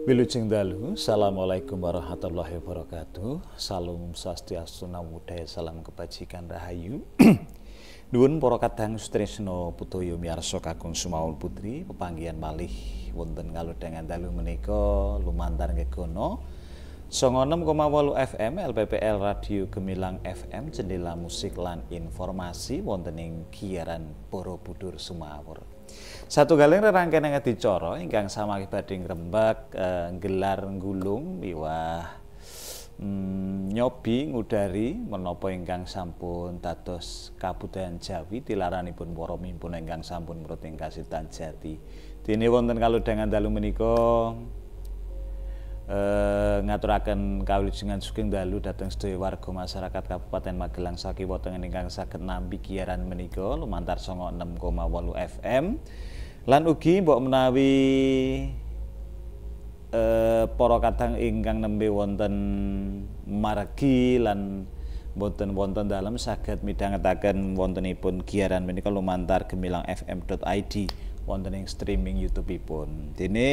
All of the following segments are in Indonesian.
Wilujeng dalu, assalamualaikum warahmatullahi wabarakatuh. Salam sastiastu namo buddhaya, salam kebajikan rahayu. Nuwun para kadang sutresna putaya miyarsa kakung sumawon putri, pepanggihan malih wonten kalodhangan dalu menika lumantar gegana 96,8 FM LPPL Radio Gemilang FM, jendela musik lan informasi wonten ing giyaran Borobudur Sumawur. Satu galing rerangkaian adicara ingkang samangke badhe ngrembak gelar nggulung miwah nyobi ngudari menapa ingkang sampun dados kabudayan Jawi tilaranipun para mimpun ingkang sampun mruting kasitan jati. Dene wonten kalodhangan dalu menika ngaturaken kawilujengan sugeng dalu dhateng sedaya warga masyarakat Kabupaten Magelang sakiwa tengen ingkang saged nampi giyaran menika lumantar 96,8 FM lan ugi mbok menawi para kadang ingkang nembe wonten margi lan boten wonten dalem saged midhangetaken wontenipun giyaran menika lumantar gemilangfm.id wonten ing streaming YouTube-ipun. Dene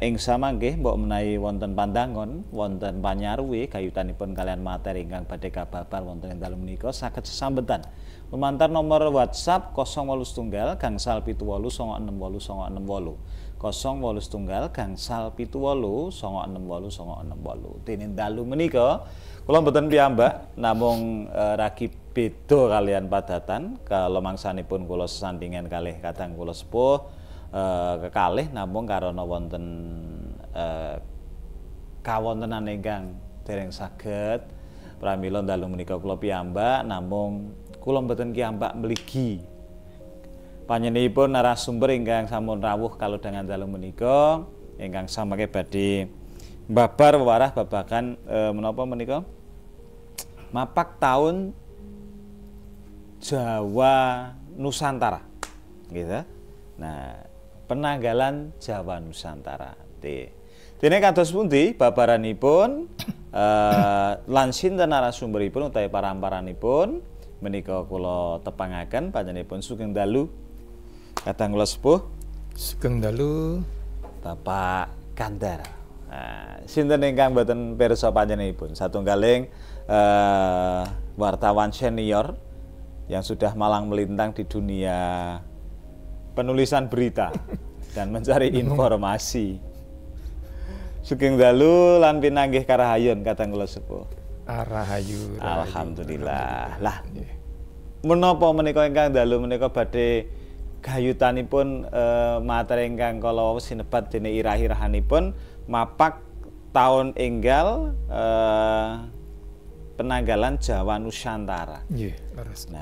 ing samangke mbok menawi wonten pandangon, wonten panyarwi gayutanipun kalian materi ingkang badhe kababar wonten ing dalem menika saged sesambetan. Lumantar nomor WhatsApp 081 gangsal 78 968968. 081 gangsal 78 968968. Dene dalu menika kula mboten piyambak namung ragi beda kalian padatan kalomangsanipun kula sesandingan kalih kadang kula sepuh kekalih namung karana wonten kawontenan ingkang dereng saged pramila dalu menika kula piyambak namung kula mboten piyambak mligi panjenenganipun narasumber ingkang sampun rawuh kalodhangan dalu menika ingkang samangke badhe mbabar wewarah babagan menapa menika mapak taun Jawa Nusantara gitu. Nah, penanggalan Jawa Nusantara. Dene kados pundi babaranipun lan sinten narasumberipun utawi paramparanipun menika kula tepangaken panjenenganipun sugeng dalu kadang kula sepuh sugeng dalu Bapak Gandar. Nah, sinten ingkang boten pirsa panjenenganipun satunggaling wartawan senior yang sudah malang melintang di dunia penulisan berita dan mencari informasi. Sugeng dalu lan pinanggih karahayun kadang kula sepuh. Rahayu. Alhamdulillah. Lah menapa menika ingkang dalu menika badhe gayutanipun materi ingkang kala sinebat dene irah-irahanipun mapak taun enggal penanggalan Jawa Nusantara. Nggih, leres. Nah,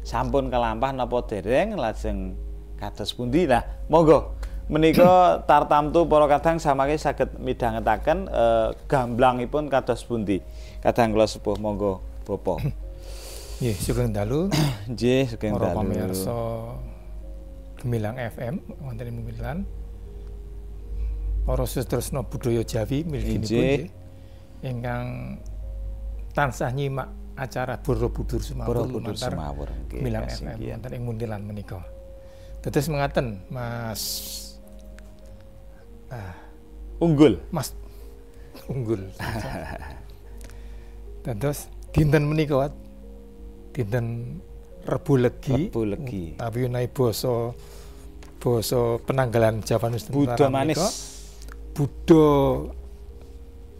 sampun kelampah napa dereng lajeng kados pundi? Nah, monggo menika tartamtu para kadang samangke saged midhangetaken gamblangipun kados pundi. Kadang kula sepuh monggo Bapak. Nggih, sugeng dalu. Nggih, sugeng dalu. Para pamirsa Gemilang FM wonten ing Milan. Para sutresna budaya Jawi mliginipun nggih ingkang tansah nyimak acara Borobudur Sumawur lumantar Gemilang FM wonten ing Muntilan menika. Dados mengaten Mas Unggul. Mas Unggul. Dados dinten menika dinten Rebu Legi. Tapi menawi basa penanggalan Jawa Nusantara Budo manis. Budo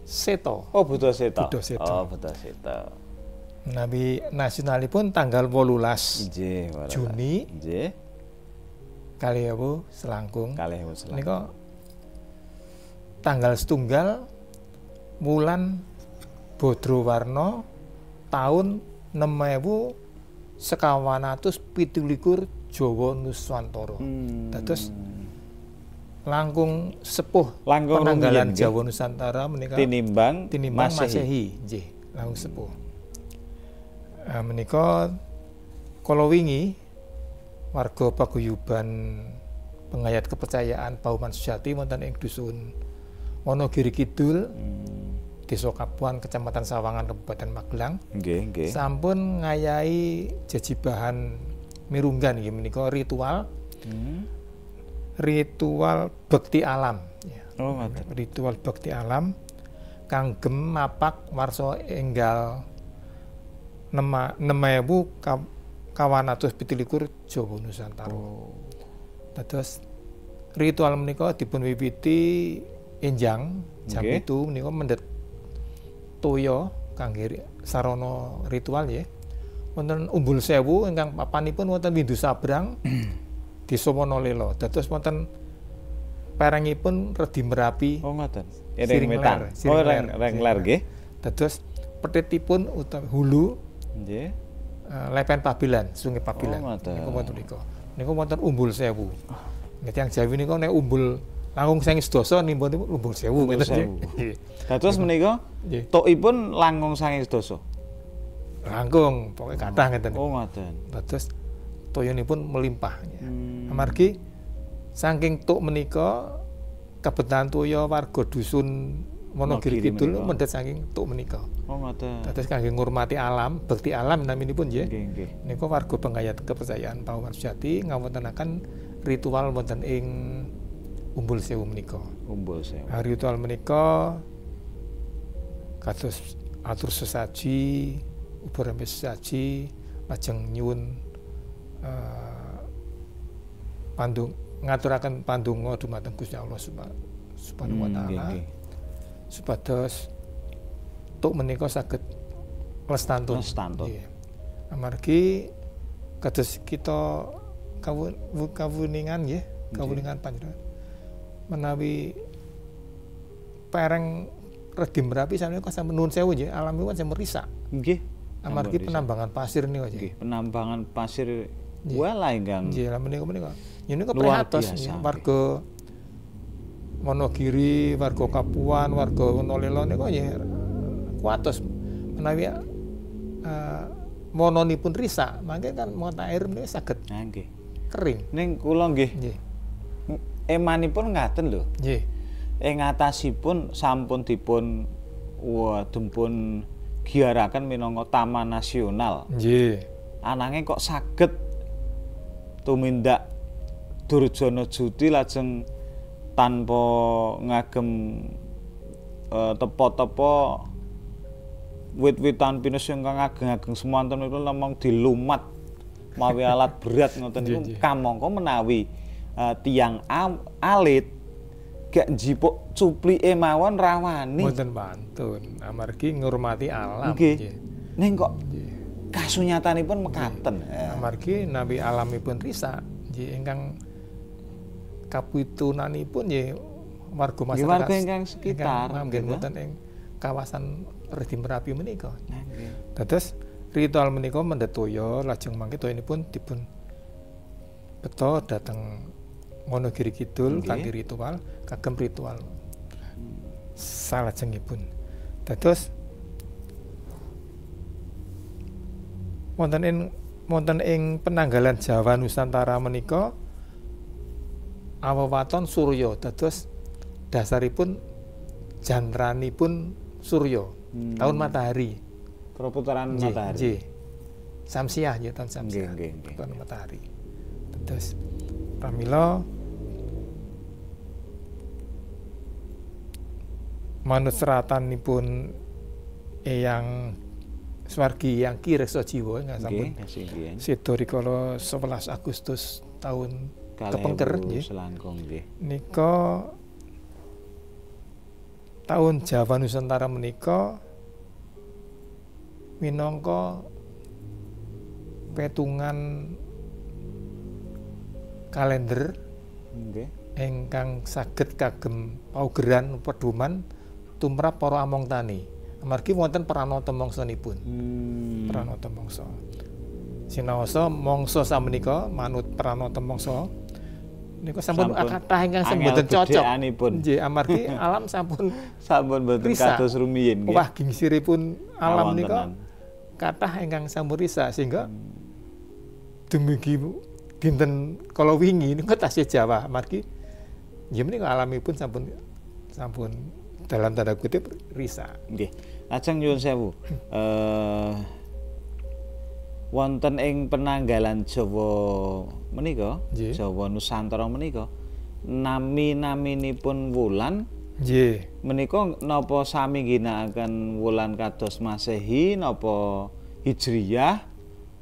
Seto. Oh, Budo Seto. Oh, Budo Seto. Menawi nasionalipun tanggal 18 Juni. Nggih. Kalih ewu selangkung. Menika tanggal setunggal wulan Bodrowarna tahun 6127 Jawa Nusantara. Dados langkung sepuh penanggalan Jawa Nusantara menika tinimbang Masehi nggih langkung sepuh. Menika kala wingi warga paguyuban pengayat kepercayaan Pauman Sujati wonten ing dusun Wonogiri Kidul, Desa Kapuan, Kecamatan Sawangan, Kabupaten Magelang. Nggih. Sampun ngayahi jejibahan mirunggan nggih menika ritual ritual bekti alam. Ya. Oh, ngoten. Ritual bekti alam kanggem mapak warsa enggal 6.927 Jawa Nusantara. Oh. Dados ritual menika dipun wiwiti enjang jam Nggih. itu menika mendhet toya kangge sarana ritual ya. Wonten Umbul Sewu ingkang papanipun wonten Windu Sabrang Desa Wonolela. Dados wonten perengipun Redi Merapi. Oh, ngoten. Siring Wetan. ler, siring Oh, ler. reng ler nggih. Dados petitipun utawi hulu Nggih. Lepen Pabilan, Sungai Pabilan. Oh, ngoten. Niku wonten niku. Niku wonten Umbul Sewu. Nek tiyang Jawi niku nek umbul langkung sing sedasa nimbun Umbul Sewu Umbul ngeten Sewu. nggih. Dados menika Nggih. tokipun langkung 900. Langkung pokoke kathah ngeten. Oh, ngoten. Dados toyanipun melimpah. Hmm. Amargi saking tuk menika kebetulan toya warga dusun Wonogiri Wonogiri Kidul menika. mendhet saking tuk menika. Oh, ngoten. Dados kangge ngurmati alam, bekti alam naminipun nggih. Nggih, nggih. Nika warga penggayat kepercayaan Pauman Sujati ngawontenaken ritual wonten ing Umbul Sewu menika. Umbul Sewu. Ritual menika kados atur sesaji, ubur rembe sesaji, lajeng nyuwun ngaturaken pandonga dumateng Gusti Allah Subhanahu wa taala. Nggih, nggih. Supados tuk menika saged lestantun. Lestantun. Nggih. Amargi kados kita kawuningan nggih, kawuningan panjenengan menawi pereng Redi Merapi sameika sampun nuwun sewu nggih, alamipun sampun risak. Nggih. Amargi Ampun, penambangan pasir niku nggih. Nggih, penambangan pasir Nggih. wala ingkang Nggih, lha menika. Menika Luar prihatos biasa, nggih, warga Wonogiri, warga Kapuan, warga Wonolela niku nggih kuatos menawi mononipun risak, mangke kan mata air menika saged Nah, nggih. kering. Ning kula nggih Nggih. emanipun ngaten lho. Nggih. Ing atasipun sampun dipun dipun giaraken minangka taman nasional. Nggih. Ananging kok saged tumindak Durjana Juti lajeng tanpa ngagem tepa-tepa wit-witan pinus ingkang ageng-ageng semanten niku lemong dilumat mawi alat berat ngoten niku Nggih, nggih. kamangka menawi tiyang alit gak njipuk cuplike mawon rawani. Mboten pantun, amargi ngurmati alam. Nggih. Nggih. Ning kok Nggih. kasunyatanipun mekaten. Amargi nabi alamipun risak, nggih ingkang kapitunanipun nggih warga Nggih, masyarakat warga ingkang sekitar, manggen gitu. wonten ing kawasan Redi Merapi menika. Nah, nggih. Dados ritual menika mendhet toya lajeng mangke toyanipun dipun beto dhateng Wonogiri Kidul Nggih. kanthi ritual kagem ritual salajengipun. Dados wonten ing penanggalan Jawa Nusantara menika awewaton Surya. Dados dasaripun jantranipun Surya, tahun matahari. Perputaran Nggih, matahari. nggih. Samsiah nggih tahun samsiah. Nggih, nggih, nggih. Tahun matahari. Dados pramila manut seratanipun Eyang Swargi yang Ki Reksa Jiwa ingkang sampun Nggih, nggih. seda rikala 11 Agustus tahun kepengker nggih. selangkung nggih. Nika tahun Jawa Nusantara menika minangka petungan kalender Nggih. ingkang saged kagem paugeran pedoman tumrap para among tani. Amargi wonten pranata mangsanipun. Pranata mangsa. Sinaosa mangsa samenika manut pranata mangsa niku sampun Sampun kathah ingkang angel mboten cocok. gedekanipun. Nggih, amargi alam sampun Sampun boten risak. kados rumiyin nggih. Wah, gingsiripun alam nika Kawontenan. kathah ingkang sampun risak sehingga dumugi dinten kala wingi niku tasih Jawa amargi nggih menika alamipun sampun dalam tanda kutip risak. Nggih. Lajeng nyuwun sewu. Wonten ing penanggalan Jawa menika, Nggih. Jawa Nusantara menika nami-naminipun wulan Nggih. menika napa sami ginakaken wulan kados Masehi napa Hijriyah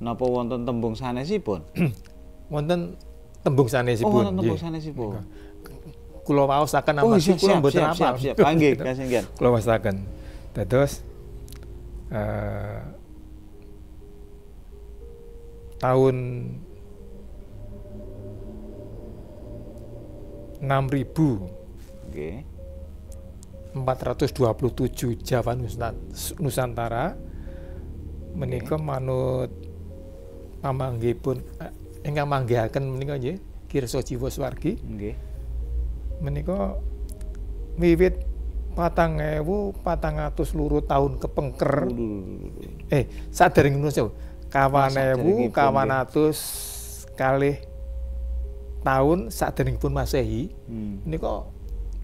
napa wonten tembung sanesipun? Wonten tembung sanesipun. Oh, wonten tembung sanesipun. Kula waosaken amargi kula mboten hafal. Siap. Nggih, kasenggian. Kula waosaken. Dados tahun 6.000 Nggih. 427 Jawa Nusantara menika manut pamanggihipun ingkang manggihaken menika nggih Kirsa Jiwa Swargi Nggih. menika wiwit 4.400 tahun kepengker sadereng Indonesia 4.000 kalih tahun saderengipun Masehi menika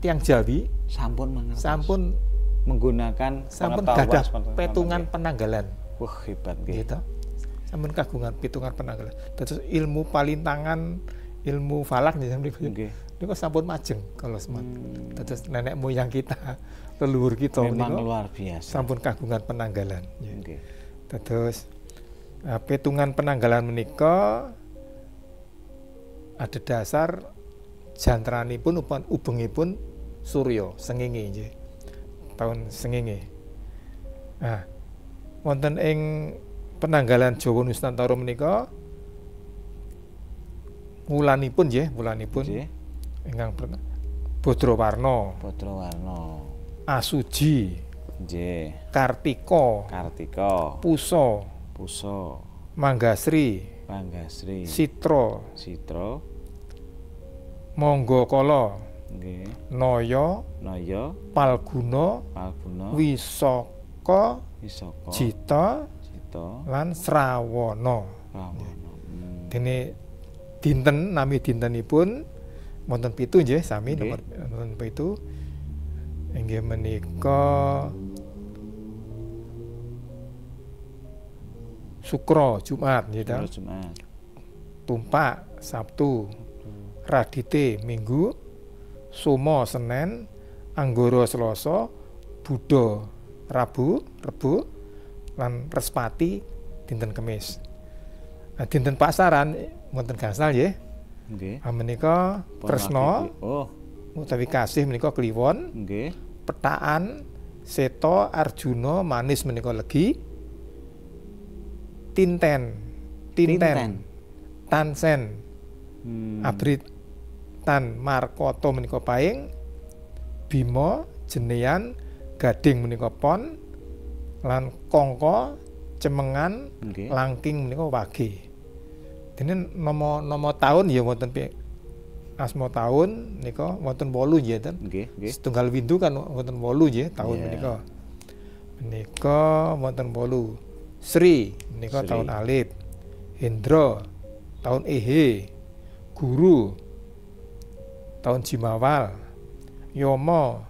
tiyang Jawi sampun menggunakan gadah petungan penanggalan. Wah, hebat nggih. Gitu. Sampun kagungan petungan penanggalan. Dados ilmu palintangan, ilmu falak nggih. Niku sampun majeng kalau semat. Dados nenek moyang kita, leluhur kita memang luar biasa. Sampun kagungan penanggalan. Nggih. Dados petungan penanggalan menika ada dasar jantranipun ubengipun Surya sengenge nggih. Tahun sengenge. Nah, wonten ing penanggalan Jawa Nusantara menika wulanipun ingkang Badrawarna, Asuji, nggih. Kartika, Pusa, Manggasri, Sitra, Manggakala, nggih. Naya, Palguna, Wisaka, Jita, lan Srawana. Dene dinten nami dintenipun wonten 7 nggih sami nomor 7 inggih menika Sukra Jumat nggih ta. Tumpak Sabtu, Radite Minggu, Soma Senin, Anggara Selasa, Buddha Rabu, Rebo, lan Respati dinten Kemis. Nah, dinten Pasaran wonten gangsal nggih. Nggih. Menika Tresna utawi kasih menika Kliwon. Nggih. Petaan Seta Arjuna Manis menika Legi. Tinten. Tansen. Abrit Tan Markata menika Paing. Bima Jenean Gading menika Pon. Lan Kangka Cemengan Langking menika Wage. Dene nama taun ya wonten asma taun nika wonten 8 nggih ten. Nggih. Setunggal windu kan wonten 8 nggih taun menika. Menika wonten 8. Sri menika taun Alif. Hendra taun Ehe. Guru taun Jimawal. Yama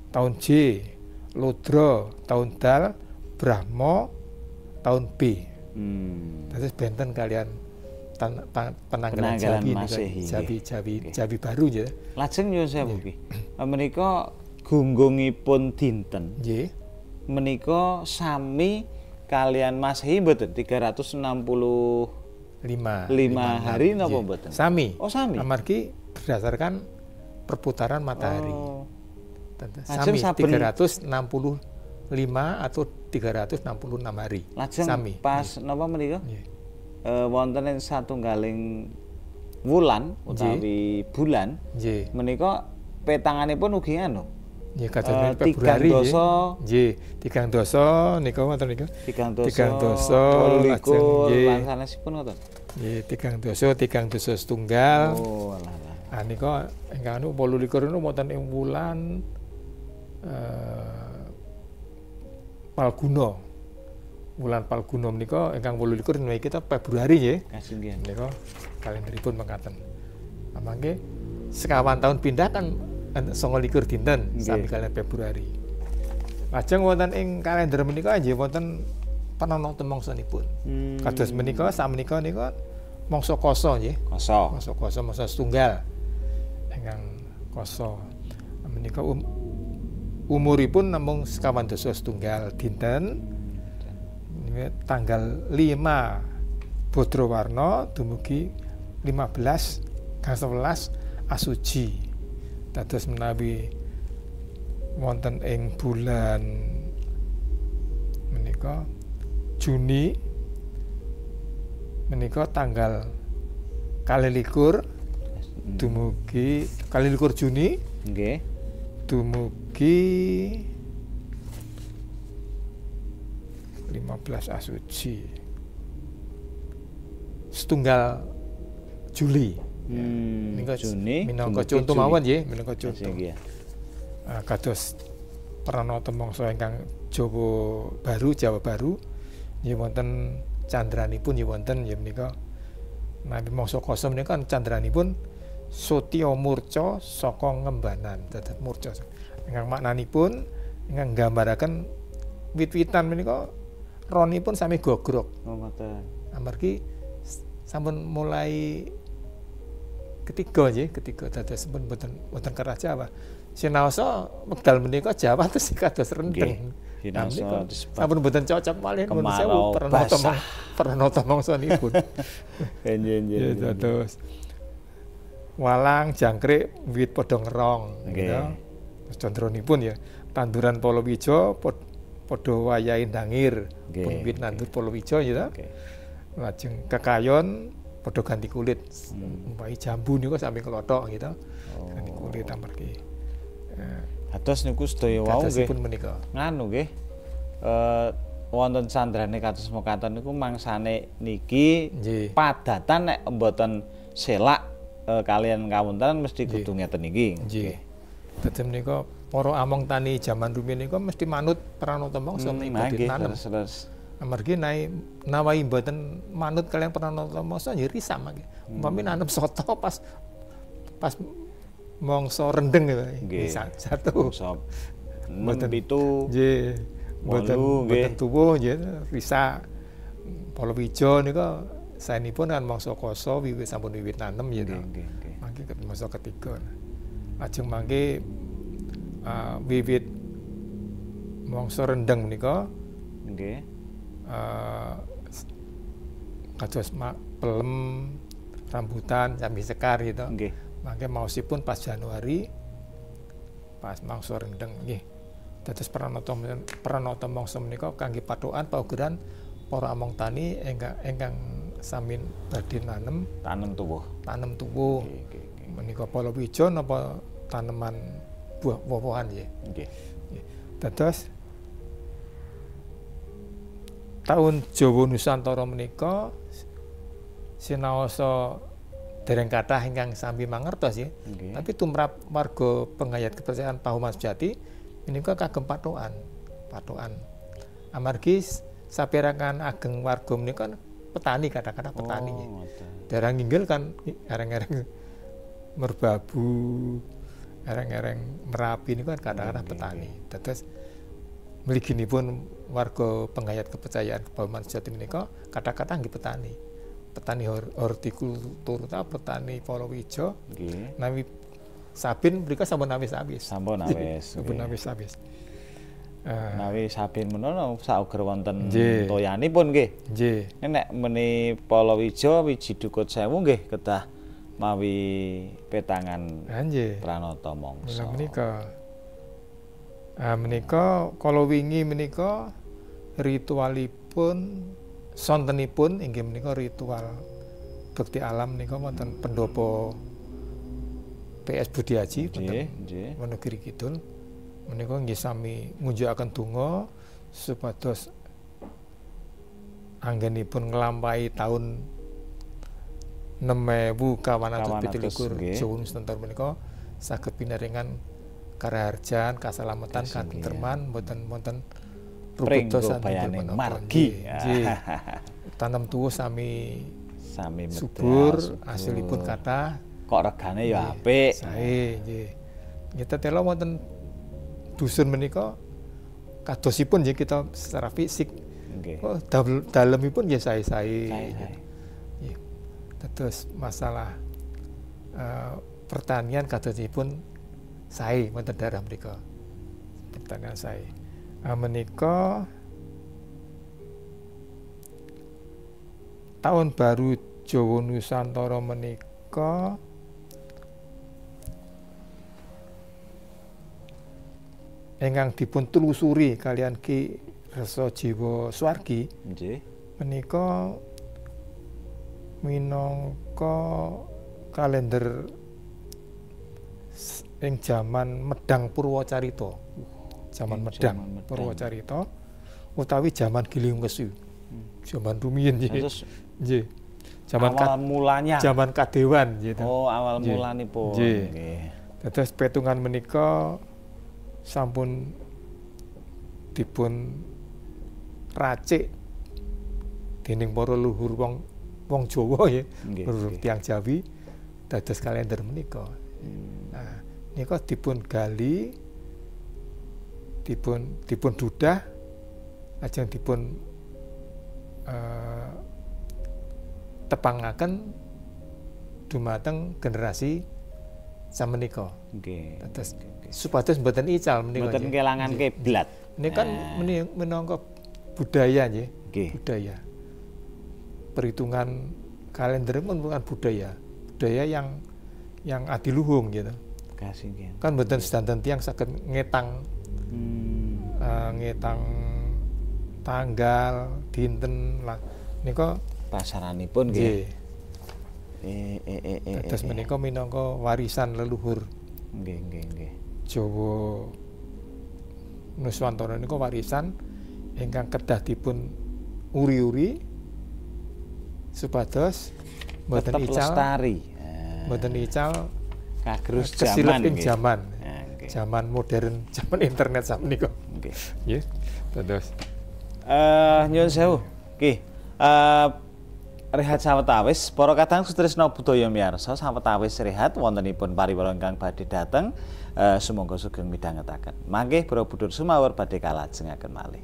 taun J. Lodra taun Dal. Brahma taun B. Terus benten kalian penanggalan Jawi baru ya. Lajeng nyuwun sewu nggih. Menika gunggungipun dinten. Nggih. Menika sami kalian Masehi mboten 365 hari napa mboten? Sami. Oh, sami. Amargi berdasarkan perputaran matahari. Sami 365 atau 366 hari. Lajeng sami. Pas napa menika? Wonten ing satunggaling wulan utawi bulan menika petanganipun ugi anu nggih kados Februari nggih 3 dosa nika wonten nika 3 dosa lan sanesipun ngoten nggih 3 dosa setunggal alah nika ingkang anu 28 niku wonten ing wulan Palguna. Wulan Palguna menika ingkang 28 menika kita Februari nggih. Kasinggihan. Menika kalenderipun mangkaten. Mangke sekawan tahun pindah kan 29 dinten sami kalian Februari. Lajeng wonten ing kalender menika nggih wonten panonton mangsanipun. Kados menika sakmenika nika mangsa kasa nggih. Kasa mangsa setunggal. ingkang koso. Menika umuripun namung 91 dinten tanggal 5 Bodrowarna dumugi 15 gang 11 Asuci. Dados menawi wonten ing bulan menika Juni menika tanggal 21 dumugi 21 Juni nggih dumugi 15 Asuci setunggal Juli. Juni minangka contoh mawon nggih, minangka contoh. Kados pranata mangsa ingkang Jawa Baru nggih wonten candranipun nggih wonten nggih menika nabi mangsa kosong menika candranipun Sotya Murca saka ngembanan. Dados murca ingkang maknanipun ingkang nggambaraken wit-witan menika ronipun sami gogrok. Oh ngoten. Amargi sampun mulai ketiga dados pun boten kerah Jawa. Sinaosa wekdal menika Jawa terus kados rendeng. Sinaosa sampun boten cocok malih nuwun sewu pranata mangsanipun. Nggih dados walang jangkrik wit padha ngerong gitu. Condronipun ya tanduran palawija padha wayahe ndangir pun wit nandur palawija ya. Lajeng kekayon padha ganti kulit. Umpami jambu niku sami klothok gitu. Ganti kulit amargi. Kados niku sedaya wau nggih. Menika. Nganu nggih. Wonten sandrane kados mekaten niku mangsane niki padatan nek mboten selak kalian kawontenan mesti kudu ngeten iki. Nggih. Dadi menika para among tani jaman rumiyin niku mesti manut pranata mangsa menika ditanem. Amargi nawahi mboten manut kalian pranata mangsa nggih risam nggih. Umpami nanem soto pas mangsa rendeng nggih satu. Mboten pitu. Nggih. Mboten tuwuh nggih risa. Palawija nika saenipun kan mangsa kasa wiwit sampun wiwit nanem ya to. Mangke mangsa ketiga. Lajeng mangke wiwit mangsa rendeng menika nggih. Kados pelem rambutan sambil sekar gitu. Nggih. Mangke maosipun pas Januari pas mangsa rendeng nggih. Dados pranata mangsa menika kangge patokan paugeran para among tani ingkang sami badhe tanem tuwuh. Menika palawija napa taneman buah-buahan nggih. Nggih. Dados taun Jawa Nusantara menika sinaosa dereng kathah ingkang sami mangertos ya. Tapi tumrap warga pengayat kepercayaan Pahuman Sejati menika kagem patokan. Amargi saperangan ageng warga menika petani kadang-kadang petani. Dereng inggil kan ereng-ereng Merbabu, ereng-ereng Merapi niku kan kadang-kadang petani. Dados mliginipun warga pengayat kepercayaan Pahuman Sejati menika kadang-kadang nggih petani. Petani hortikultur ta petani palawija. Nggih. Nawi sabin mrika sampun awis-awis. Sampun awis. Nawi sabin menawa sauger wonten toyanipun nggih. Nggih. Nek meni palawija wiji dukut 1000 nggih kedah mawi petangan pranata mangsa. Menika kala wingi menika ritualipun sontenipun inggih menika ritual bekti alam menika wonten pendopo PS Budiaji wonten Wonogiri Kidul menika nggih sami ngunjukaken donga supados anggenipun nglampahi taun 6.927 Jawa Nusantara menika saged pinaringan karaharjan kasalamatan katentreman mboten wonten rubuta bayaning margi. Tanem tuwuh sami subur, hasilipun kathah. Kok regane ya apik. Sae nggih. Nggih tetela wonten dusun menika kadosipun nggih kita secara fisik. Nggih. Oh, dalemipun nggih sae-sae. Nggih. Terus masalah pertanian kadosipun sae wonten daerah mriku. Pertanian sae. Menika tahun baru Jawa Nusantara menika ingkang dipun telusuri kalian Ki Resa Jiwa Swargi Nggih. menika minangka kalender ing jaman Medang Purwacarita. Zaman Medang Purwacarita utawi jaman Giliung Kesu. Zaman rumiyin nggih. Nggih. Awal mulanya. Zaman Kadewan gitu. Oh, awal mulanipun. Nggih. Dados petungan menika sampun dipun racik dening para luhur wong Jawa ya, luhur tiyang Jawi dados kalender menika. Nah, nika dipun gali, dipun dudah, lajeng dipun tepangaken dumateng generasi samenika. Nggih. Supados mboten ical menika. Mboten kelangan kiblat. Ini kan minangka budaya nggih. Budaya. Perhitungan kalender pun bukan budaya. Budaya yang adiluhung gitu. Kasih nggih. Kan mboten sedanten tiyang saged ngetang ngetang tanggal dinten lah nika pasaranipun nggih. Terus menika minangka warisan leluhur. Nggih. Jawa Nusantara niku warisan ingkang kedah dipun uri-uri supados mboten ical lestari. Mboten ical kagrus zaman ing zaman. Zaman modern, zaman internet sakmenika. Nggih. Nggih. Terus nyuwun sewu. Nggih. Rehat sawetawis, para kadang sutresna budaya miyarsa sawetawis rehat wontenipun pariwara ingkang badhe dhateng, sumangga sugeng midhangetaken. Mangke Borobudur sumawur badhe kalajengaken malih.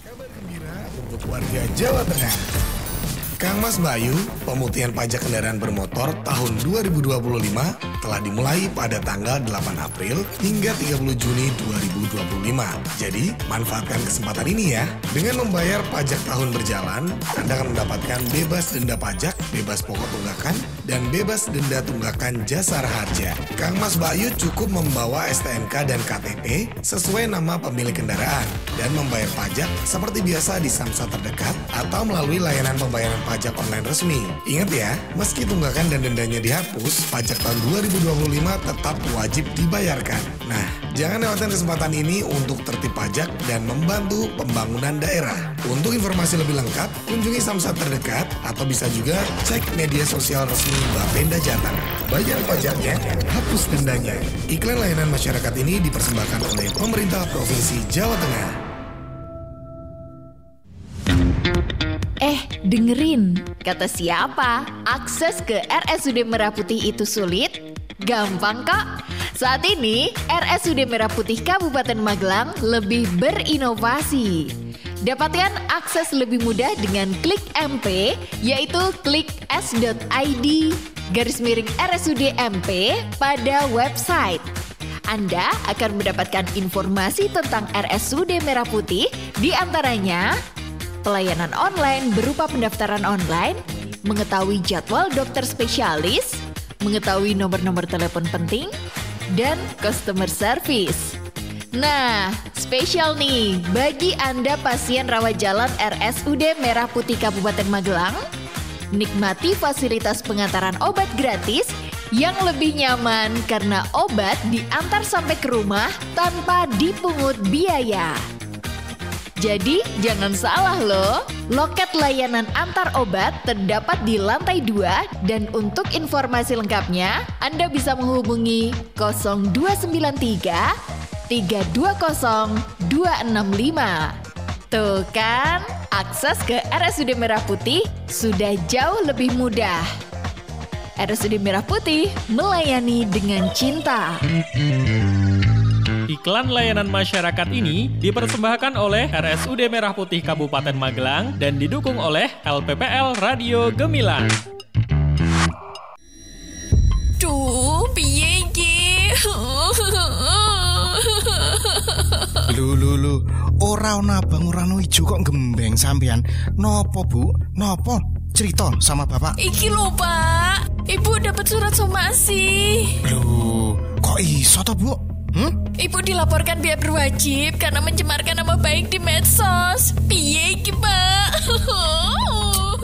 Kabar gembira untuk warga Jawa Tengah. Kang Mas Bayu, pemutihan pajak kendaraan bermotor tahun 2025 telah dimulai pada tanggal 8 April hingga 30 Juni 2025. Jadi, manfaatkan kesempatan ini ya. Dengan membayar pajak tahun berjalan, Anda akan mendapatkan bebas denda pajak, bebas pokok tunggakan, dan bebas denda tunggakan jasara harja. Kang Mas Bayu cukup membawa STNK dan KTP sesuai nama pemilik kendaraan dan membayar pajak seperti biasa di Samsat terdekat atau melalui layanan pembayaran pajak online resmi. Ingat ya, meski tunggakan dan dendanya dihapus, pajak tahun 2025 tetap wajib dibayarkan. Nah, jangan lewatkan kesempatan ini untuk tertib pajak dan membantu pembangunan daerah. Untuk informasi lebih lengkap, kunjungi Samsat terdekat atau bisa juga cek media sosial resmi Bapenda Jateng. Bayar pajaknya, hapus dendanya. Iklan layanan masyarakat ini dipersembahkan oleh pemerintah Provinsi Jawa Tengah. Dengerin, kata siapa? Akses ke RSUD Merah Putih itu sulit? Gampang kok. Saat ini, RSUD Merah Putih Kabupaten Magelang lebih berinovasi. Dapatkan akses lebih mudah dengan klik MP, yaitu klik s.id/RSUD MP pada website. Anda akan mendapatkan informasi tentang RSUD Merah Putih, di antaranya pelayanan online berupa pendaftaran online, mengetahui jadwal dokter spesialis, mengetahui nomor-nomor telepon penting, dan customer service. Nah, spesial nih bagi Anda pasien rawat jalan RSUD Merah Putih Kabupaten Magelang, nikmati fasilitas pengantaran obat gratis yang lebih nyaman karena obat diantar sampai ke rumah tanpa dipungut biaya. Jadi jangan salah loh, loket layanan antar obat terdapat di lantai 2 dan untuk informasi lengkapnya Anda bisa menghubungi 0293 320 265. Tuh kan, akses ke RSUD Merah Putih sudah jauh lebih mudah. RSUD Merah Putih melayani dengan cinta. Iklan layanan masyarakat ini dipersembahkan oleh RSUD Merah Putih Kabupaten Magelang dan didukung oleh LPPL Radio Gemilang. Aduh, piye iki? Lu, ora ana abang ora ana ijo kok gembeng sampean. Nopo, Bu? Nopo? Cerita sama Bapak. Iki lho, Pak. Ibu dapat surat somasi. Loh, kok iso to, Bu? Ibu dilaporkan pihak berwajib karena mencemarkan nama baik di medsos. Piye iki, Pak?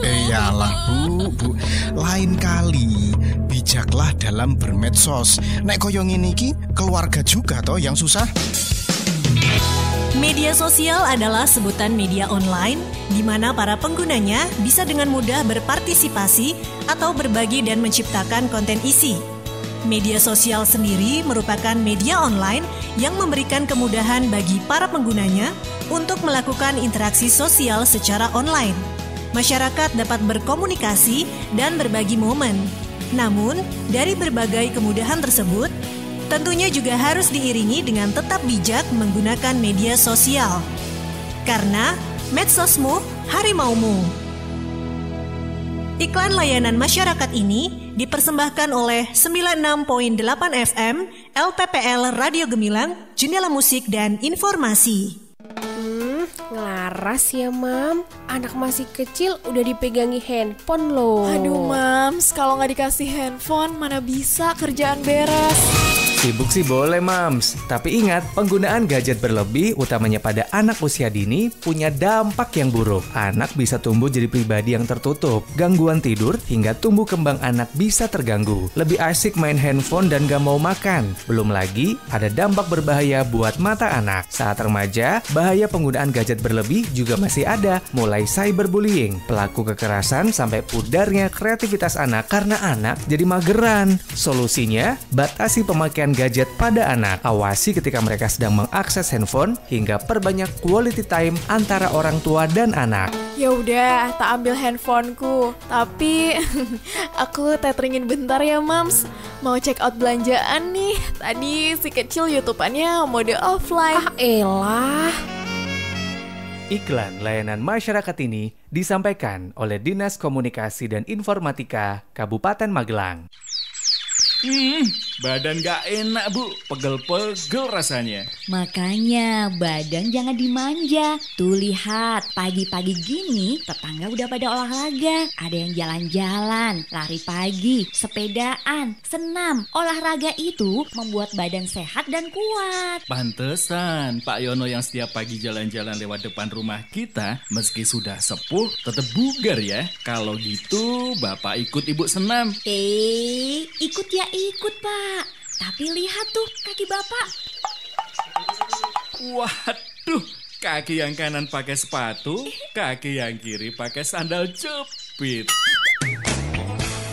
Iyalah, Bu. Lain kali bijaklah dalam bermedsos. Nek koyo ngene iki keluarga juga toh yang susah. Media sosial adalah sebutan media online di mana para penggunanya bisa dengan mudah berpartisipasi atau berbagi dan menciptakan konten isi. Media sosial sendiri merupakan media online yang memberikan kemudahan bagi para penggunanya untuk melakukan interaksi sosial secara online. Masyarakat dapat berkomunikasi dan berbagi momen. Namun, dari berbagai kemudahan tersebut, tentunya juga harus diiringi dengan tetap bijak menggunakan media sosial. Karena medsosmu, harimaumu. Iklan layanan masyarakat ini dipersembahkan oleh 96.8 FM LPPL Radio Gemilang, Jendela Musik dan Informasi. Ngelaras ya, Mam. Anak masih kecil udah dipegangi handphone loh. Aduh, Mams, kalau nggak dikasih handphone mana bisa kerjaan beres. Sibuk sih boleh, Mams. Tapi ingat, penggunaan gadget berlebih, utamanya pada anak usia dini, punya dampak yang buruk. Anak bisa tumbuh jadi pribadi yang tertutup, gangguan tidur, hingga tumbuh kembang anak bisa terganggu. Lebih asik main handphone dan gak mau makan. Belum lagi, ada dampak berbahaya buat mata anak. Saat remaja, bahaya penggunaan gadget berlebih juga masih ada. Mulai cyberbullying, pelaku kekerasan, sampai pudarnya kreativitas anak karena anak jadi mageran. Solusinya, batasi pemakaian gadget pada anak. Awasi ketika mereka sedang mengakses handphone hingga perbanyak quality time antara orang tua dan anak. Ya udah, tak ambil handphoneku. Tapi aku teteringin bentar ya, Mams. Mau check out belanjaan nih. Tadi si kecil YouTubeannya mode offline. Elah. Iklan layanan masyarakat ini disampaikan oleh Dinas Komunikasi dan Informatika Kabupaten Magelang. Badan gak enak, Bu. Pegel-pegel rasanya. Makanya badan jangan dimanja. Tuh lihat, pagi-pagi gini tetangga udah pada olahraga. Ada yang jalan-jalan, lari pagi, sepedaan, senam. Olahraga itu membuat badan sehat dan kuat. Pantesan Pak Yono yang setiap pagi jalan-jalan lewat depan rumah kita, meski sudah sepuh, tetap bugar ya. Kalau gitu, Bapak ikut Ibu senam. Ikut ya ikut, Pak. Tapi lihat tuh kaki Bapak. Waduh, kaki yang kanan pakai sepatu, kaki yang kiri pakai sandal jepit.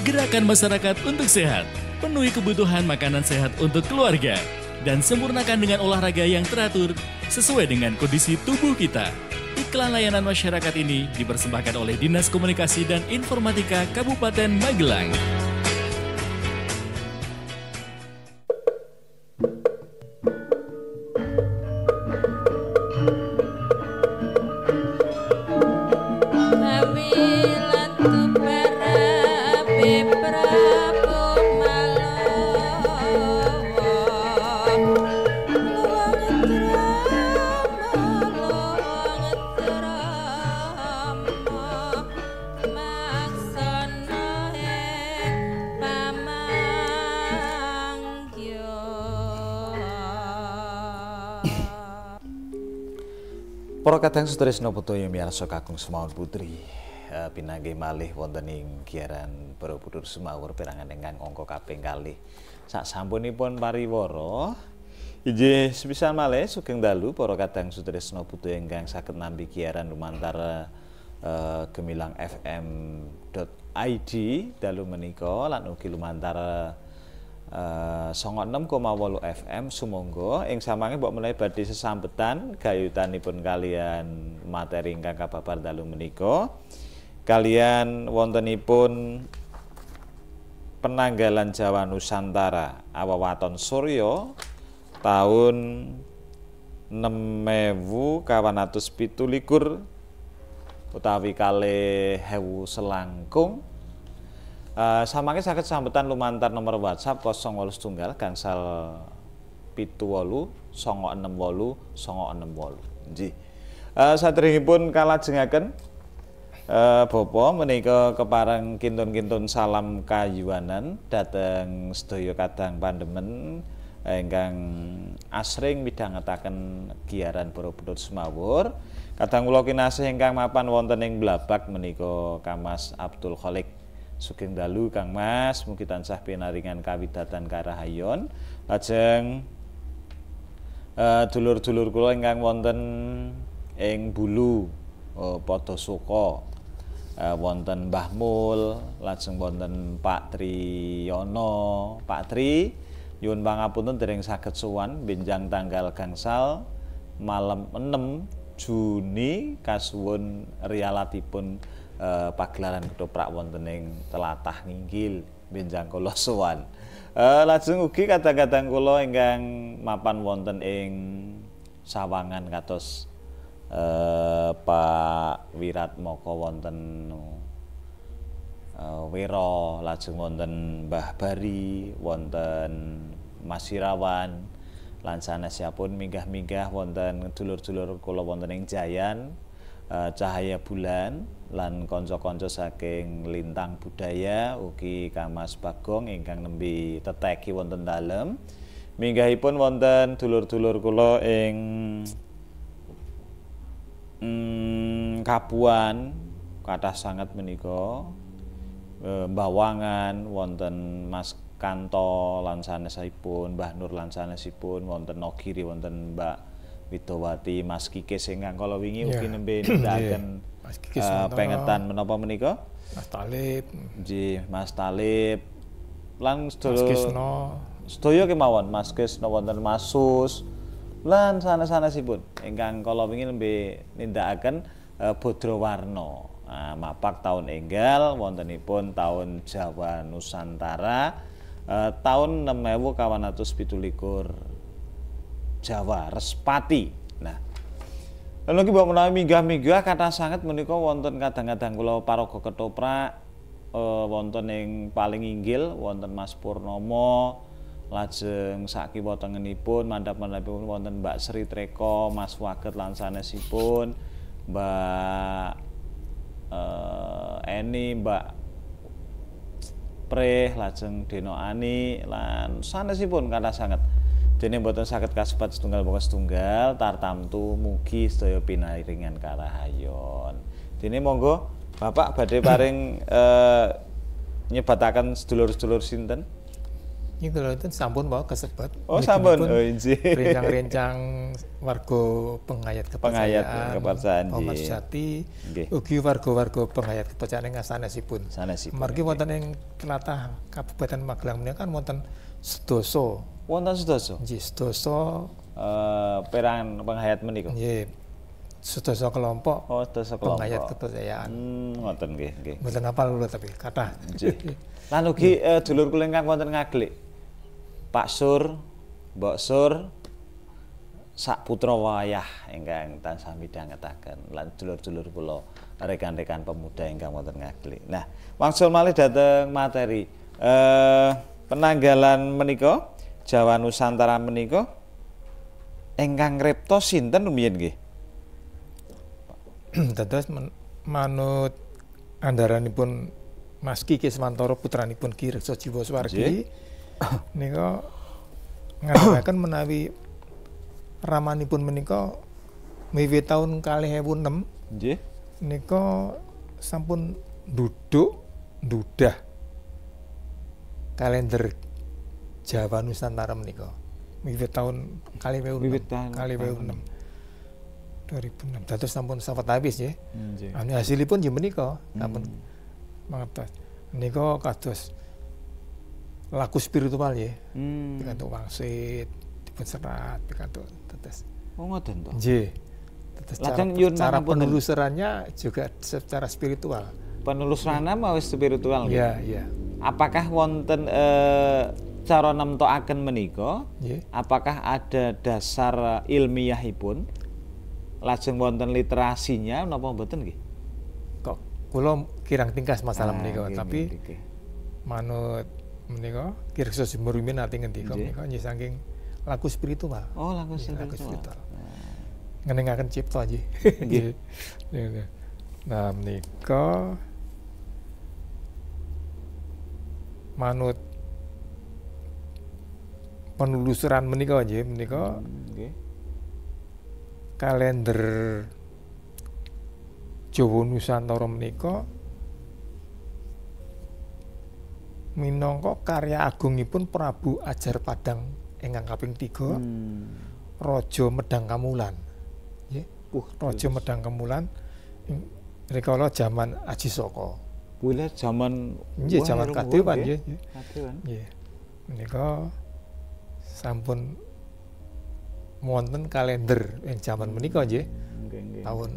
Gerakan masyarakat untuk sehat. Penuhi kebutuhan makanan sehat untuk keluarga. Dan sempurnakan dengan olahraga yang teratur sesuai dengan kondisi tubuh kita. Iklan layanan masyarakat ini dipersembahkan oleh Dinas Komunikasi dan Informatika Kabupaten Magelang. Para kadang sutresna putaya miyarsa kakung semaun putri pinanggih malih wonten ing giaran Borobudur Sumawur perangan ingkang angka kaping 2. Sak sampunipun pariwara inggih sepisan malih sugeng dalu para kadang sutresna putaya ingkang saged nampi giaran lumantar Gemilang FM.id dalu menika lan ugi lumantar 96,8 FM sumangga ing samangke mbok menawi badhe sesambetan gayutanipun kalian materi ingkang kababar dalu menika kalian wontenipun penanggalan Jawa Nusantara awewaton Surya tahun 6017 utawi 2000 selangkung Samangke saged sambutan lumantar nomor WhatsApp 081 gangsal 78 968 968. Nggih. Saderengipun kalajengaken Bapa menika kepareng kintun-kintun salam kayuwanan dhateng sedaya kadang pandemen ingkang asring midhangetaken giaran Borobudur Semawur. Kadang kula kinasih ingkang mapan wonten ing Blabak menika Kang Mas Abdul Khalik. Sugeng dalu Kang Mas, mugi tansah pinaringan kawidatan karahayon. Lajeng dulur-dulur kula ingkang wonten ing Bulu padha suka. Wonten Mbah Mul, lajeng wonten Pak Triyono. Pak Tri, nyuwun pangapunten dereng saged sowan benjang tanggal gangsal malam 6 Juni kasuwun riyalatipun pagelaran ketoprak wonten ing Telatah Nginggil benjang kula sowan. Lajeng ugi kadang-kadang kula ingkang mapan wonten ing Sawangan kados Pak Wiratmoko wonten Wiro, lajeng wonten Mbah Bari, wonten Mas Irawan, lan sanesipun minggah-minggah wonten dulur-dulur kula wonten ing Jayan, Cahaya Bulan, lan kanca-kanca saking Lintang Budaya, ugi Kang Mas Bagong ingkang nembe teteki wonten dalem. Minggahipun wonten dulur-dulur kula ing Kapuan kathah sanget menika, Bawangan wonten Mas Kanto lan sanesipun, Mbah Nur lan sanesipun, wonten Nogiri wonten Mbak Widowati, Mas Kikis ingkang kala wingi ugi nembe nindakaken pengetan menapa menika? Mas Talib. Nggih, Mas Talib lan Mas Kisno. Sedaya kemawon Mas Kisno wonten Mas Sus lan sanes-sanesipun ingkang kala wingi nembe nindakaken Bodrowarna. Mapak taun enggal wontenipun taun Jawa Nusantara taun 6017 Jawa Respati. Nah, lalu mbok menawi minggah-minggah kathah sanget menika wonten kadang-kadang kula paraga ketoprak wonten ing paling inggil wonten Mas Purnomo. Lajeng sakiwa tengenipun mandhap-mandhapipun wonten Mbak Sri Treko, Mas Waget lan sanesipun, Mbak Eni, Mbak Preh, lajeng Deno Ani lan sanesipun kathah sanget. Dene mboten saged kasebat setunggal pokok setunggal tartamtu mugi sedaya pinaringan karahayon. Dene monggo Bapak badhe paring nyebataken sedulur-sedulur sinten? Ini kalau itu sampun bawa kesebat. Oh sampun, oh inji. Rencang-rencang warga pengayat kepercayaan, Muhammad Sujati, ugi warga-warga pengayat kepercayaan yang sanesipun. Margi wonten ing Telatah Kabupaten Magelang menika kan wonten sedoso. Wonten sedoso? Nggih, sedoso. Perangan pengayat menika. Nggih. Sedoso kelompok. Oh, sedoso kelompok. Pengayat kepercayaan. Ngoten nggih, nggih. Mboten hafal kula tapi kathah. Nggih. Lan ugi dulur kula ingkang wonten Ngaglik. Pak Sur, Mbok Sur, sak putra wayah ingkang tansah midhangetaken lan dulur-dulur kula rekan-rekan pemuda ingkang wonten Ngaglik. Nah, wangsul malih dhateng materi penanggalan menika Jawa Nusantara menika ingkang ngripta sinten rumiyin nggih? Dados manut andharanipun Mas Ki Kiswantoro putranipun Ki Reksa Jiwa Swargi nika ngandharaken menawi ramanipun menika wiwit taun 2006 nggih nika sampun ndudah kalender Jawa Nusantara menika wiwit taun 2006 dados sampun sawet habis nggih. Hasilipun nggih menika sampun mangertos nika kados laku spiritual ya, pikantuk wangsit, dipun serat, pikantuk tetes. Oh ngoten to. Nggih. Tetes cara penelusurannya juga secara spiritual. Penelusurannya mau spiritual nggih. Iya, iya. Apakah wonten cara nemtokaken menika? Apakah ada dasar ilmiahipun? Lajeng wonten literasinya napa mboten nggih? Kok kula kirang tingkas masalah menika, tapi manut menika Kirsa Simerumin ati ngendika Nggih. menika nggih saking laku spiritual. Oh, laku Nggih, spiritual. Ngenengaken cipta nggih. Nggih. Nggih. Nah, menika manut penelusuran menika nggih menika Nggih. kalender Jawa Nusantara menika minangka karya agungipun Prabu Ajar Padang ingkang kaping 3 Raja Medang Kamulan. Nggih. Raja Medang Kamulan rikala jaman Aji Saka. Kuwi zaman Nggih, jaman Kadewan nggih. Kadewan. Nggih. Menika sampun wonten kalender ing jaman menika nggih. Nggih. Tahun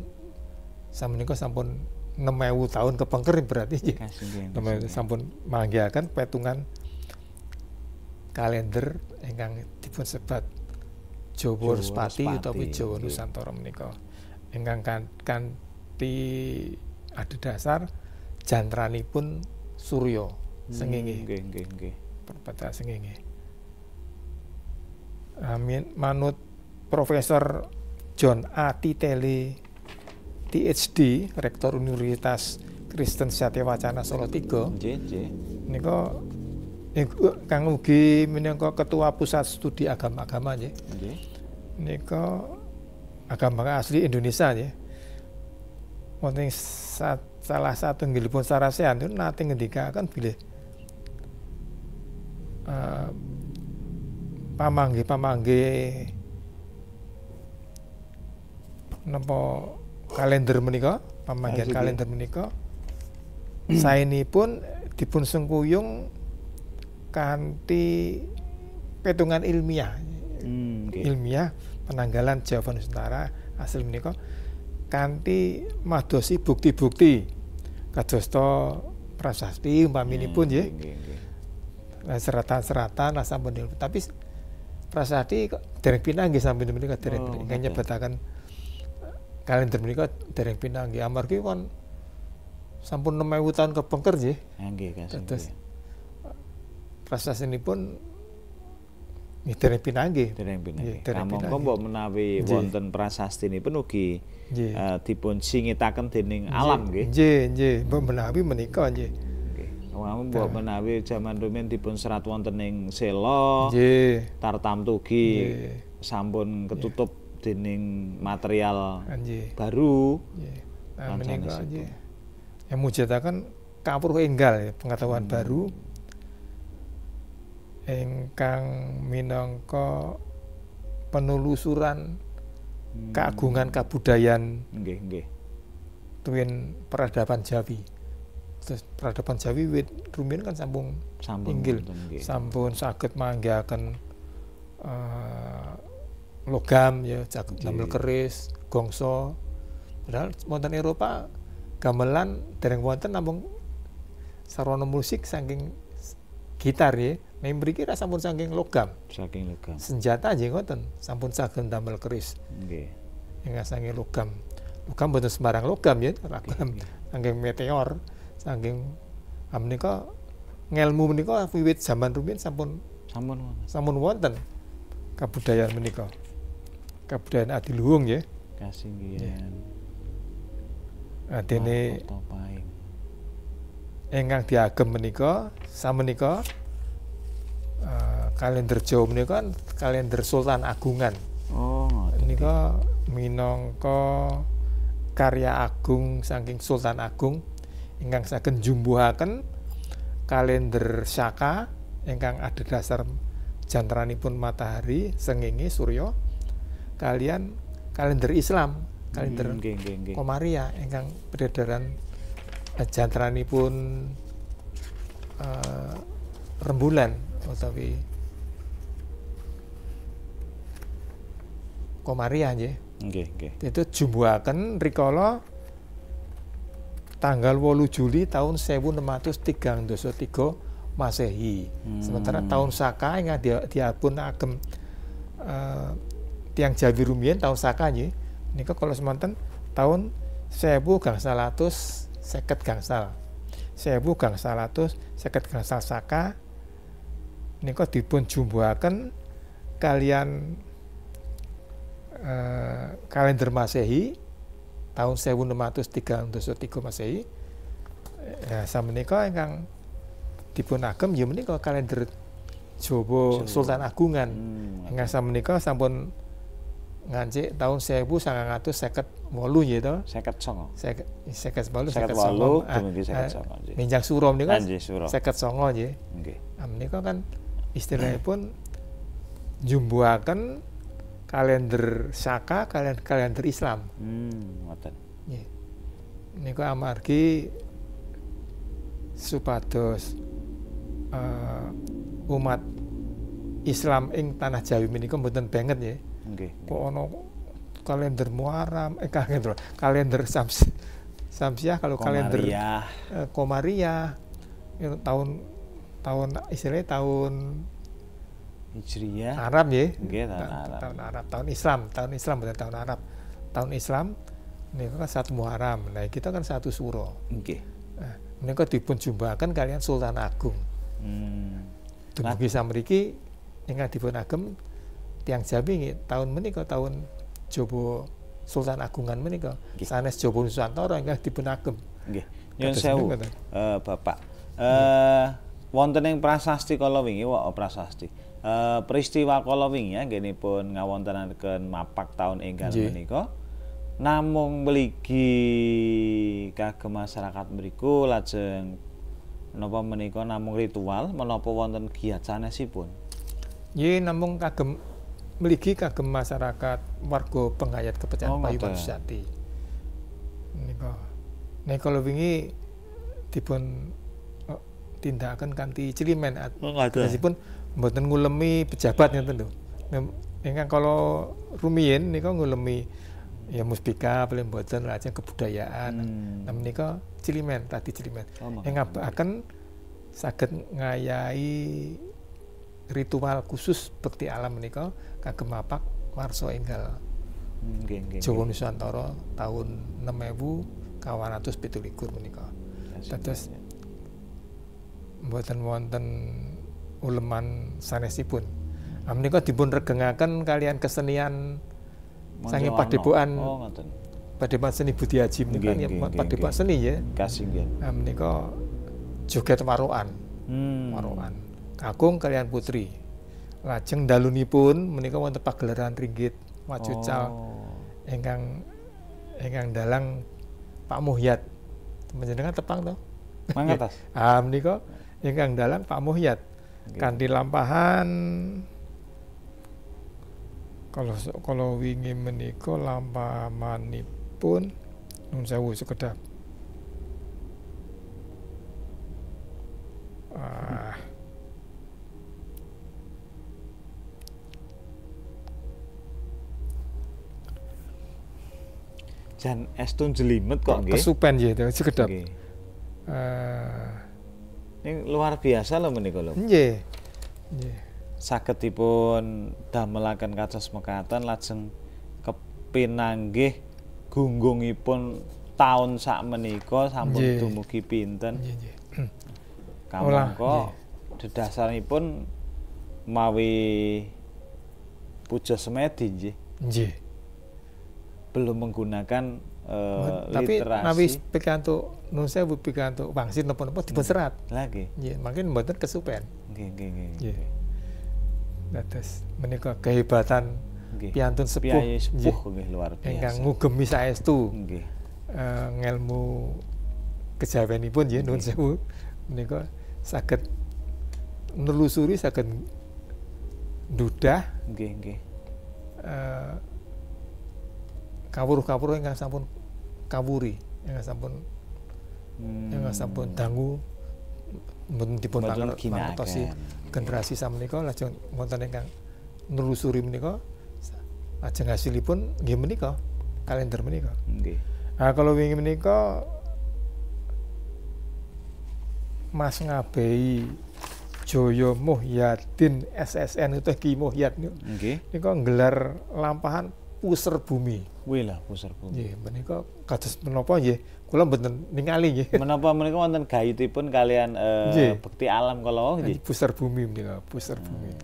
samenika sampun 6.000 tahun kepengker berarti nggih. Kasih, 6.000 sampun manggihaken petungan kalender ingkang dipun sebat Jawa Respati utawi Jawa Nusantara menika. Ingkang kanthi adhedhasar jantranipun Surya sengenge. Nggih. Perpata sengenge. Amin manut Profesor John A. Titele PhD, Rektor Universitas Kristen Satyawacana Solo 3. Nggih. Nika kang ugi minangka Ketua Pusat Studi Agama-agama nggih. Nggih. Nika agama asli Indonesia nggih. Wonten salah satu nggilipun sarasean itu nate ngendikaken bilih pamanggih napa kalender menika, pamanggihan kalender menika saenipun dipun sengkuyung kanthi petungan ilmiah. Ilmiah penanggalan Jawa Nusantara asli menika kanthi madosi bukti-bukti kadosta prasasti umpaminipun nggih. Seratan-seratan sampun tapi prasasti dereng pindah nggih sampun menika dereng ingkang nyebataken kalender menika dereng pindah nggih amargi kon sampun 6.000 tahun kepengker nggih. Nggih kasih. Terus prasastanipun nggih dereng pindah nggih. Dereng pindah. Kamangka mbok menawi wonten prasastinipun ugi dipun singitaken dening alam nggih. Nggih, mbok menawi menika nggih. Mbok menawi jaman rumiyin dipun serat wonten ing Sela. Nggih. Tartamtu ugi sampun ketutup dening material baru. Nggih. Nah, menika nggih. Yang mujazaken kawruh enggal pengetahuan baru ingkang minangka penelusuran keagungan kabudayaan nggih tuwin peradaban Jawi. Terus peradaban Jawi wit rumiyin kan sampun inggil sampun saged manggihaken logam ya saged damel keris, gongso. Padahal wonten Eropa gamelan dereng wonten namung sarana musik saking gitar ya. Nek mriki ra sampun saking logam. Saking logam. Senjata nggih ngoten, sampun saged damel keris. Nggih. Ingkang saking logam. Logam boten sembarang logam ya, logam saking meteor, saking menika ngelmu menika wiwit zaman rumiyin sampun wonten kabudayaan menika. Kabudayaan adiluhung nggih. Kasinggihan. Dene ingkang diagem menika samenika kalender Jawa menika kalender Sultan Agungan. Oh, menika minangka karya agung saking Sultan Agung ingkang saged njumbuhaken kalender Saka ingkang adhedhasar jantranipun matahari, srengenge, surya kalian kalender Islam, kalender Komariah ingkang peredaran jantranipun rembulan utawi Komariah nggih. Nggih. Itu jumbuhaken rikala tanggal 8 Juli tahun 1633 Masehi. Sementara tahun Saka ingkang diapun agem tiang Jawi rumiyin tahun Saka nggih. Nika kala semanten tahun 1950 gangsal. gangsal atus 50 gangsal saka nika dipun jumbuhaken kalian kalender Masehi tahun 1633 Masehi. Ya samenika ingkang dipun agem ya menika kalender Jawa Sultan Agungan. Ingkang samenika sampun ngancik tahun 1958 nggih to. 59. Minjang suro menika 59 nggih. Nggih. Nah menika kan istilahipun jumbuhaken kalender Saka kalian kalender Islam. Ngoten. Nggih. Niku amargi supados umat Islam ing tanah Jawi menika mboten banget nggih. Nggih. Kok ana kalender Muharram, kalender Samsiah kalau kalender Komariah tahun istilahnya tahun Hijriyah. Arab nggih. Nggih, tahun Arab, tahun Islam bukan tahun Arab. Tahun Islam niku kan 1 Muharram. Nah, kita kan 1 Suro. Nggih. Nah, menika dipun jumbahaken kalian Sultan Agung. Dumugi samriki ingkang dipun agem tiyang Jawi nggih tahun menika tahun Jaba Sultan Agungan menika. Sanes Jaba Nusantara ingkang dipun agem. Nggih. Nyuwun sewu, Bapak. Wonten ing prasasti kala wingi prasasti. Peristiwa kala wingi anggenipun ngawontenaken mapak taun enggal menika namung mligi kagem masyarakat mriku lajeng menapa menika namung ritual menapa wonten giat sanesipun? Nggih namung kagem mligi kagem masyarakat warga penghayat kepercayaan Payuman Suciati. Nek kala wingi dipun tindakaken kanthi cilimen atasipun mboten ngulemi pejabat ngeten lho. Ingkang kala rumiyin nika ngulemi ya muspika paling mboten lajeng kebudayaan. Nah menika cilimen tadi cilimen. Ngabaken saged ngayahi ritual khusus bekti alam menika kagem mapak warsa enggal Jawa Nusantara tahun 6417 menika. Dados mboten wonten uleman sanesipun. Menika dipun regengaken kalian kesenian sange padepokan. Padepokan Seni Budi Haji menika padepokan seni ya. Kasinggen. Menika joget warokan. Warokan. Kakung kalian putri. Lajeng dalunipun menika wonten pagelaran ringgit wacucal ingkang dalang Pak Muhyad. Panjenengan tepang to? Mangertos. Menika ingkang dalang Pak Muhyad. Kanthi lampahan kalau wingi menika lampahanipun nun sewu sekedap. Jan estun jelimet kok nggih. Kesupen nggih sekedap. Ini luar biasa lho menika lho. Nggih. Nggih. Sagedipun damelaken kados mekaten lajeng kepinanggih gunggungipun taun sakmenika sampun dumugi pinten. Nggih. Kamangka dedasaripun mawi puja semedi nggih. Nggih. Belum menggunakan tapi literasi. Nawi pikantuk nun sewu pikantuk wangsit napa-napa dipun serat. Lagi. Nggih, mangken mboten kesupen. Nggih. Dados menika kehebatan piantun sepuh nggih luar biasa. Ingkang ngugemi saestu. Nggih. Ngelmu kejawenipun nggih nun sewu menika saged nelusuri saged ndudah nggih. Kawruh-kawruh ingkang sampun kawuri, ingkang sampun dangu mboten dipun mangertosi generasi samenika lajeng wonten ingkang nelusuri menika lajeng hasilipun nggih menika kalender menika. Nggih. Nah kalau wingi menika Mas Ngabehi Jaya Muhyadin SSN utawa Ki Muhyad niku. Nggih. Nika nggelar lampahan puser bumi. Wih lah puser bumi. Nggih, menika kados menapa nggih, kula mboten ningali nggih. Menapa menika wonten gayutipun kalian bekti alam kala nggih. Puser bumi menika, puser bumi.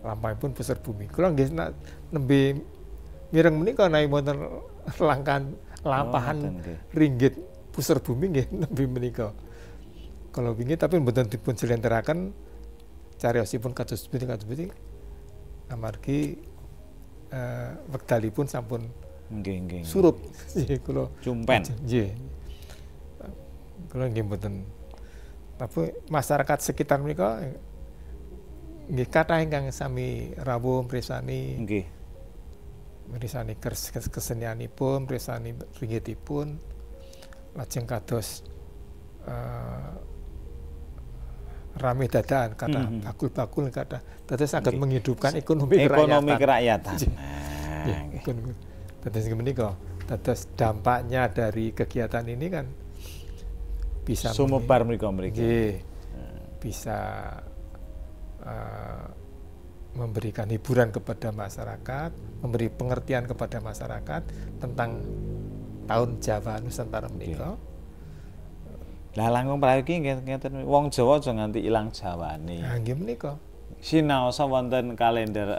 Lampahipun puser bumi. Kula nggih nembe mireng menika naik wonten lampahan ringgit puser bumi nggih nembe menika. Kalau wingi tapi mboten dipun jlenteraken cariyosipun kados pundi amargi wekdalipun sampun nggih surup nggih kula jumpen nggih kula nggih mboten tapi masyarakat sekitar menika nggih kathah ingkang sami rawuh mresani nggih mresani kesenianipun mresani ringgitipun lajeng kados rame dadaan kata bakul-bakul kata dados saged menghidupkan ekonomi kerakyatan. Dados menika dados dampaknya dari kegiatan ini kan bisa sumebar mriku bisa memberikan hiburan kepada masyarakat, memberi pengertian kepada masyarakat tentang tahun Jawa Nusantara menika. Lah langkung prayogi ngeten wong Jawa aja nganti ilang Jawane. Nah, nggih menika. Sinaosa wonten kalender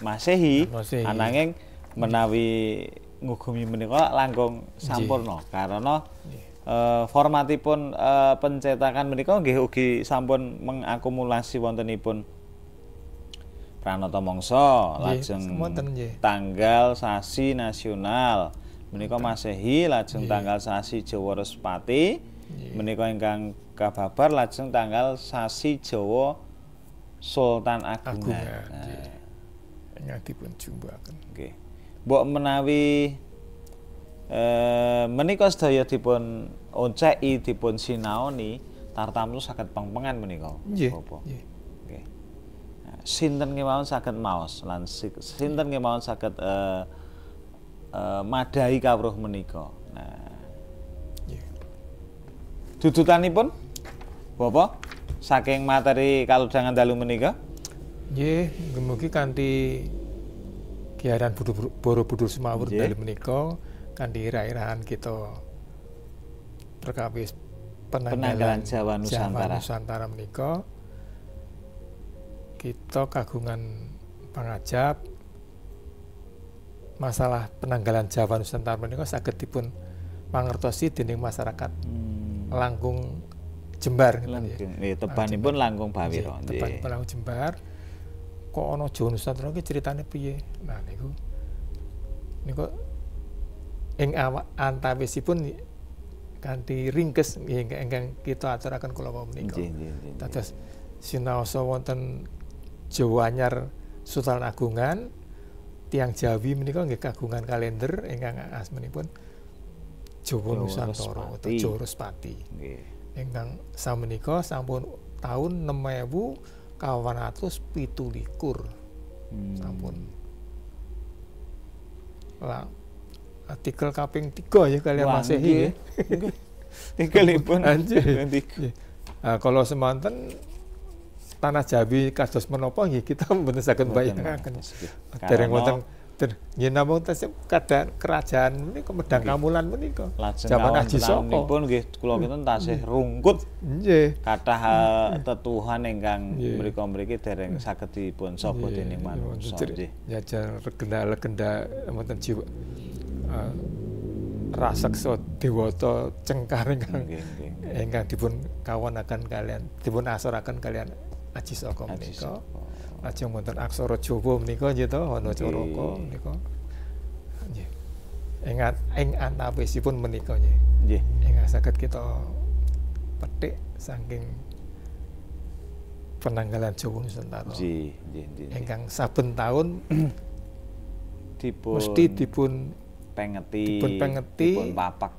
Masehi, ananging menawi ngugemi menika langkung sampurna karena formatipun pencetakan menika nggih ugi sampun mengakumulasi wontenipun pranata mangsa lajeng tanggal sasi nasional menika Masehi lajeng tanggal sasi Jawa Respati menika ingkang kababar lajeng tanggal sasi Jawa Sultan Agungan. Ingkang dipun jumbaken. Nggih. Mbok menawi menika sedaya dipun onceki dipun sinaoni tartamtu saged pengpengan menika. Bapak. Nggih. Sinten kemawon saged maos lan sinten kemawon saged madai kawruh menika. Nah. Dudutanipun Bapak saking materi kalodhangan dalu menika? Nggih, mugi kanthi giaran Borobudur Sumawur dalu menika kanthi irah-irahan kita perkawis penanggalan Jawa Nusantara menika kita kagungan pangajap masalah penanggalan Jawa Nusantara menika saged dipun mangertosi dening masyarakat langkung Jembar nggih tebanipun langkung Bawira nggih tebanipun langkung Jembar kok ana Jawa Nusantara iki critane piye nah niku ing antawisipun kanthi ringkes ingkang kita aturaken kula menika dados sinaosa wonten Jawa Anyar Sultan Agungan tiang Jawi menika nggih kagungan kalender ingkang asmanipun Jawa Nusantara atau Jawa Respati. Nggih. Ingkang samenika sampun tahun 6.817. Sampun. Lah artikel kaping 3 ya kalian Masehi. Nggih. Tinggalipun nggih. Kalau semanten tanah Jawi kados menapa nggih kita mboten saged bayangaken. Dereng wonten nggih namung keadaan kerajaan menika Medang Kamulan menika. Jaman Haji Saka pun nggih kula kinten tasih rungkut. Nggih. Kathah tetuhan ingkang mriki dereng saged dipun sapa dening manungsa nggih. Jajar legenda-legenda wonten jiwa raseksa dewata cengkar ingkang dipun kawonaken kalian dipun asuraken kalian Haji Saka menika. Lajeng wonten aksara Jawa menika nggih to ana Caraka menika. Nggih. Ing antawisipun menika nggih. Nggih. Ingkang saged kita petik saking penanggalan Jawa Nusantara. Nggih, nggih. Ingkang saben taun mesti dipun pengeti papak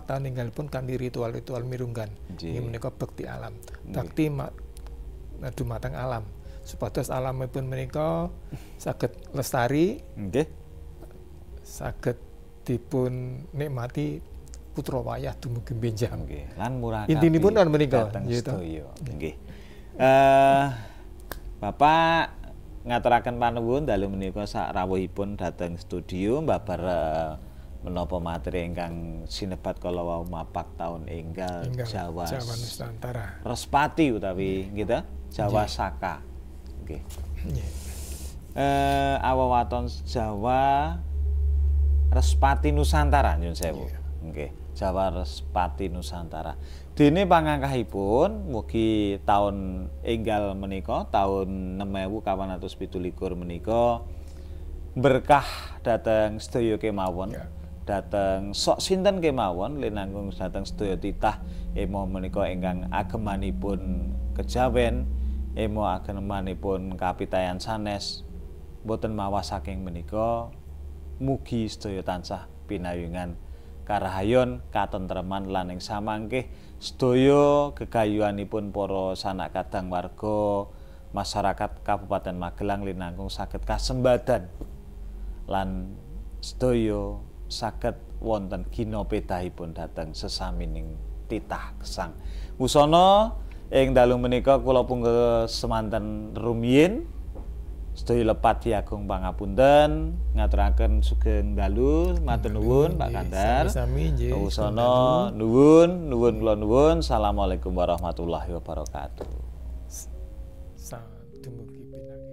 taun enggalipun kanthi ritual-ritual mirunggan. Nggih menika bekti alam. Bakti dumateng alam. Supados alamipun menika saged lestari, nggih. Saged dipun nikmati putra wayah dumugi benjang. Nggih. Lan murah. Intinipun kan menika nggih. Bapak ngaturaken panuwun dalu menika sak rawuhipun dhateng studio mbabar menapa materi ingkang sinebat kala wau mapak taun enggal Jawa Nusantara. Respati utawi gitu Jawa Saka. Nggih. Awawaton Jawa Respati Nusantara nyun sewu. Nggih. Jawa Respati Nusantara. Dene pangangkahipun mugi taun enggal menika taun 6817 menika berkah dhateng sedaya kemawon. Dhateng sok sinten kemawon linanggung dhateng sedaya titah emo menika ingkang agemanipun kejawen, emo agemanipun kapitayan sanes boten mawas saking menika mugi sedaya tansah pinayungan karahayon katentreman lan ing samangkih sedaya gegayuhanipun para sanak kadang warga masyarakat Kabupaten Magelang linangkung saged kasembadan lan sedaya saged wonten gina pedahipun dhateng sesamining titah gesang. Wusana ing dalu menika kula pungkel semanten rumiyin sedaya lepat diagung pangapunten ngaturaken sugeng dalu matur nuwun Pak Kandar. Wusana nuwun kula nuwun. Assalamualaikum warahmatullahi wabarakatuh. Dumugi pinanggih.